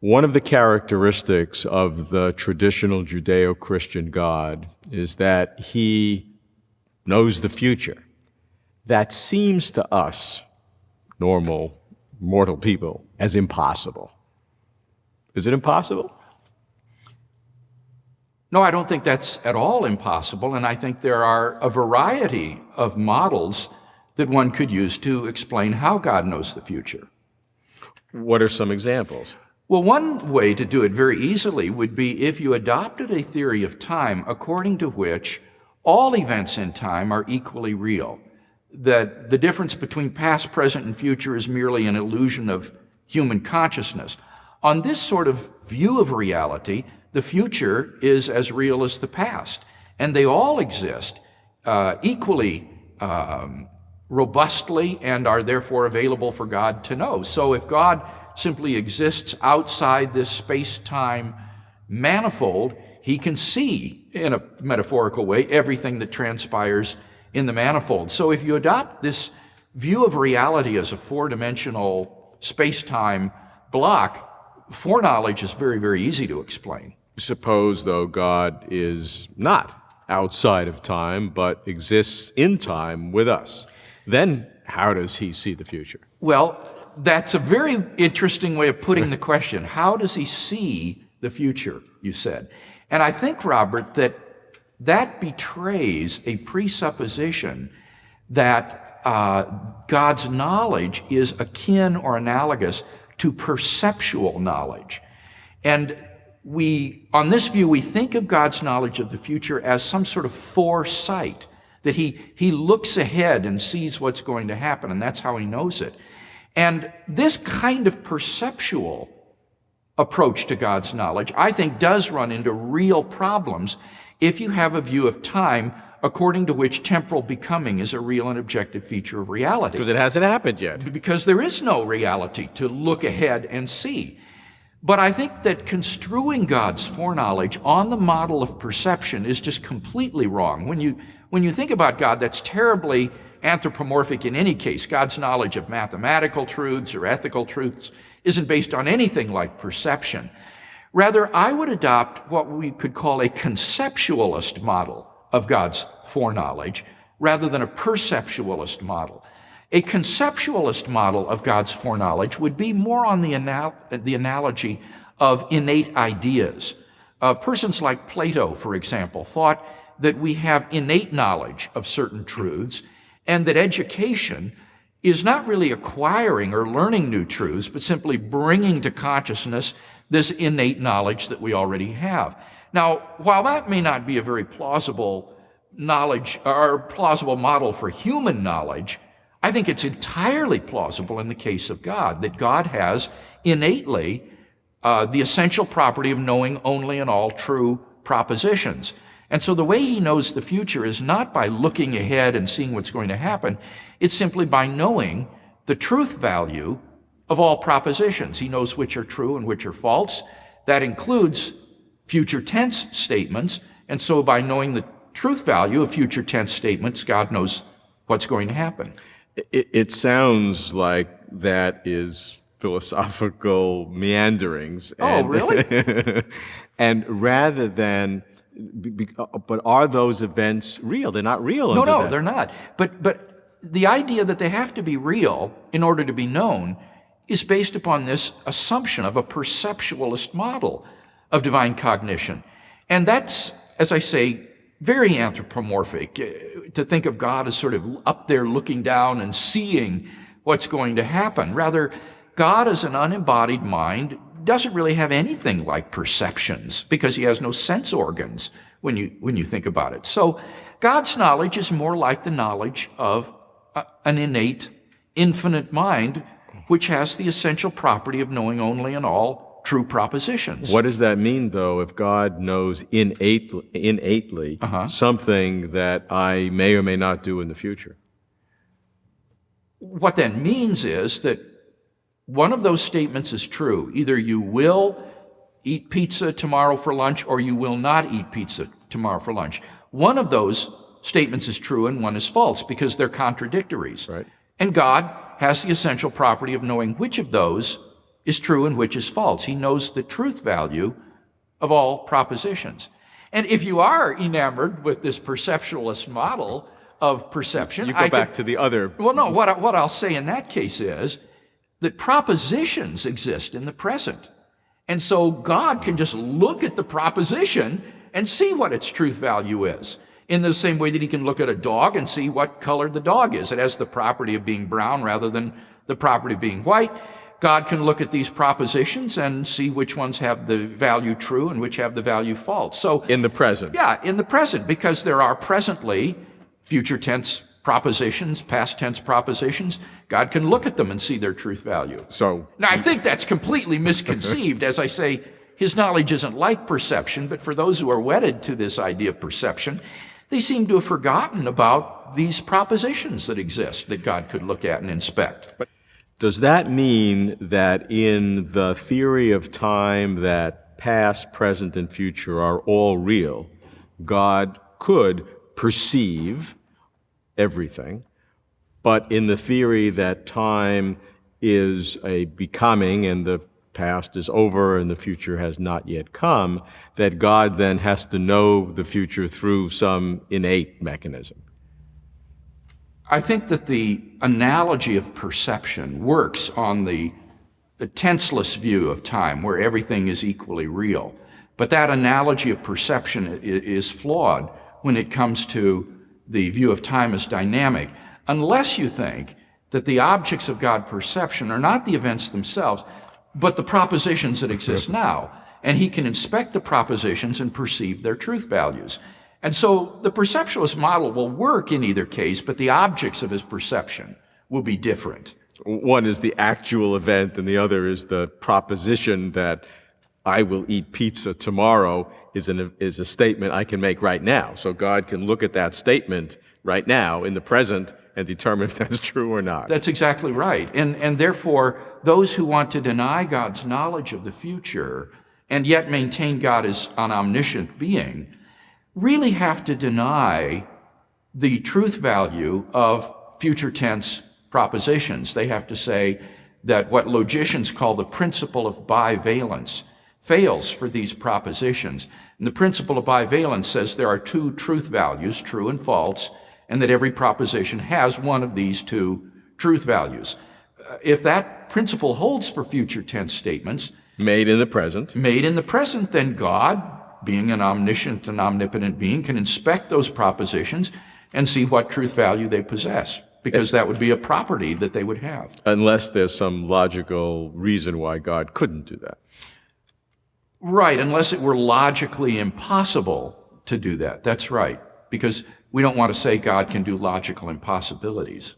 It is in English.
One of the characteristics of the traditional Judeo-Christian God is that he knows the future. That seems to us, normal, mortal people, as impossible. Is it impossible? No, I don't think that's at all impossible, and I think there are a variety of models that one could use to explain how God knows the future. What are some examples? Well, one way to do it very easily would be if you adopted a theory of time according to which all events in time are equally real, that the difference between past, present, and future is merely an illusion of human consciousness. On this sort of view of reality, the future is as real as the past, and they all exist equally robustly and are therefore available for God to know. So if God simply exists outside this space-time manifold, he can see, in a metaphorical way, everything that transpires in the manifold. So if you adopt this view of reality as a four-dimensional space-time block, foreknowledge is very, very easy to explain. Suppose, though, God is not outside of time, but exists in time with us. Then how does he see the future? Well, that's a very interesting way of putting the question. How does he see the future, you said? And I think, Robert, that betrays a presupposition that God's knowledge is akin or analogous to perceptual knowledge. And on this view, we think of God's knowledge of the future as some sort of foresight, that he looks ahead and sees what's going to happen, and that's how he knows it. And this kind of perceptual approach to God's knowledge, I think, does run into real problems if you have a view of time according to which temporal becoming is a real and objective feature of reality. Because it hasn't happened yet. Because there is no reality to look ahead and see. But I think that construing God's foreknowledge on the model of perception is just completely wrong. When you think about God, that's terribly anthropomorphic in any case. God's knowledge of mathematical truths or ethical truths isn't based on anything like perception. Rather, I would adopt what we could call a conceptualist model of God's foreknowledge rather than a perceptualist model. A conceptualist model of God's foreknowledge would be more on the analogy of innate ideas. Persons like Plato, for example, thought that we have innate knowledge of certain truths, and that education is not really acquiring or learning new truths, but simply bringing to consciousness this innate knowledge that we already have. Now, while that may not be a very plausible knowledge or plausible model for human knowledge, I think it's entirely plausible in the case of God, that God has innately the essential property of knowing only and all true propositions. And so the way he knows the future is not by looking ahead and seeing what's going to happen. It's simply by knowing the truth value of all propositions. He knows which are true and which are false. That includes future tense statements. And so by knowing the truth value of future tense statements, God knows what's going to happen. It sounds like that is philosophical meanderings. Oh, really? And rather than, but are those events real? They're not real. No, they're not. But the idea that they have to be real in order to be known is based upon this assumption of a perceptualist model of divine cognition. And that's, as I say, very anthropomorphic, to think of God as sort of up there looking down and seeing what's going to happen. Rather, God as an unembodied mind doesn't really have anything like perceptions because he has no sense organs when you think about it. So God's knowledge is more like the knowledge of an innate, infinite mind, which has the essential property of knowing only and all true propositions. What does that mean, though, if God knows innately something that I may or may not do in the future? What that means is that one of those statements is true. Either you will eat pizza tomorrow for lunch or you will not eat pizza tomorrow for lunch. One of those statements is true and one is false because they're contradictories. Right. And God has the essential property of knowing which of those is true and which is false. He knows the truth value of all propositions. And if you are enamored with this perceptualist model of perception, You go back to the other. Well, no, what I'll say in that case is that propositions exist in the present. And so God can just look at the proposition and see what its truth value is. In the same way that he can look at a dog and see what color the dog is. It has the property of being brown rather than the property of being white. God can look at these propositions and see which ones have the value true and which have the value false. So In the present. yeah, in the present, because there are presently future tense propositions, past tense propositions. God can look at them and see their truth value. So Now, I think that's completely misconceived. As I say, his knowledge isn't like perception, but for those who are wedded to this idea of perception, they seem to have forgotten about these propositions that exist that God could look at and inspect. does that mean that in the theory of time that past, present, and future are all real, God could perceive everything, but in the theory that time is a becoming and the past is over and the future has not yet come, that God then has to know the future through some innate mechanism? I think that the analogy of perception works on the tenseless view of time, where everything is equally real. But that analogy of perception is flawed when it comes to the view of time as dynamic, unless you think that the objects of God's perception are not the events themselves, but the propositions that exist now. And he can inspect the propositions and perceive their truth values. And so the perceptualist model will work in either case, but the objects of his perception will be different. One is the actual event, and the other is the proposition that I will eat pizza tomorrow is a statement I can make right now. So God can look at that statement right now in the present and determine if that's true or not. That's exactly right. And therefore, those who want to deny God's knowledge of the future and yet maintain God as an omniscient being really have to deny the truth value of future tense propositions. They have to say that what logicians call the principle of bivalence fails for these propositions. And the principle of bivalence says there are two truth values, true and false, and that every proposition has one of these two truth values. If that principle holds for future tense statements, Made in the present, then God, being an omniscient and omnipotent being, can inspect those propositions and see what truth value they possess, because that would be a property that they would have. unless there's some logical reason why God couldn't do that. Right, unless it were logically impossible to do that. That's right, because we don't want to say God can do logical impossibilities.